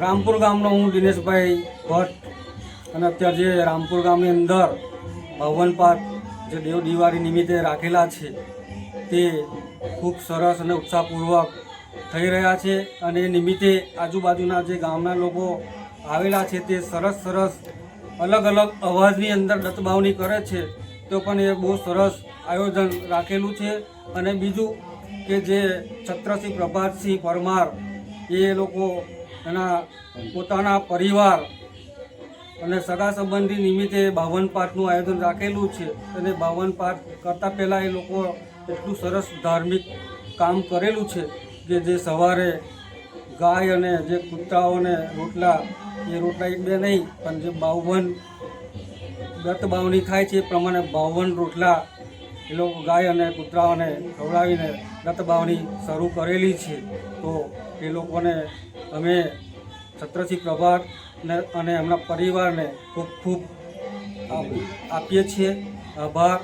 રામપુર ગામનો હું દિનેશભાઈ ભટ્ટ અને અત્યારે જે રામપુર ગામની અંદર ભવન પાઠ જે દેવ દિવાળી નિમિત્તે રાખેલા છે તે ખૂબ સરસ અને ઉત્સાહપૂર્વક થઈ રહ્યા છે અને એ નિમિત્તે આજુબાજુના જે ગામના લોકો આવેલા છે તે સરસ સરસ અલગ અલગ અવાજની અંદર દત્તબાવની કરે છે તો પણ એ બહુ સરસ આયોજન રાખેલું છે. અને બીજું કે જે છત્રસિંહ પ્રભાતસિંહ પરમાર એ લોકો એના પોતાના પરિવાર અને સગા સંબંધી નિમિત્તે બાવન પાઠનું આયોજન રાખેલું છે અને બાવન પાઠ કરતાં પહેલાં એ લોકો એટલું સરસ ધાર્મિક કામ કરેલું છે કે જે સવારે ગાય અને જે કૂતરાઓને રોટલા એ રોટલા એક બે નહીં પણ જે 52 દત્ત બાવણી થાય છે એ પ્રમાણે 52 રોટલા એ લોકો ગાય અને કૂતરાઓને ખવડાવીને દત્ત બાવણી શરૂ કરેલી છે. તો એ લોકોને અમે છત્રસિંહ પ્રભાત અને એમના પરિવારને ખૂબ ખૂબ આપીએ છીએ આભાર.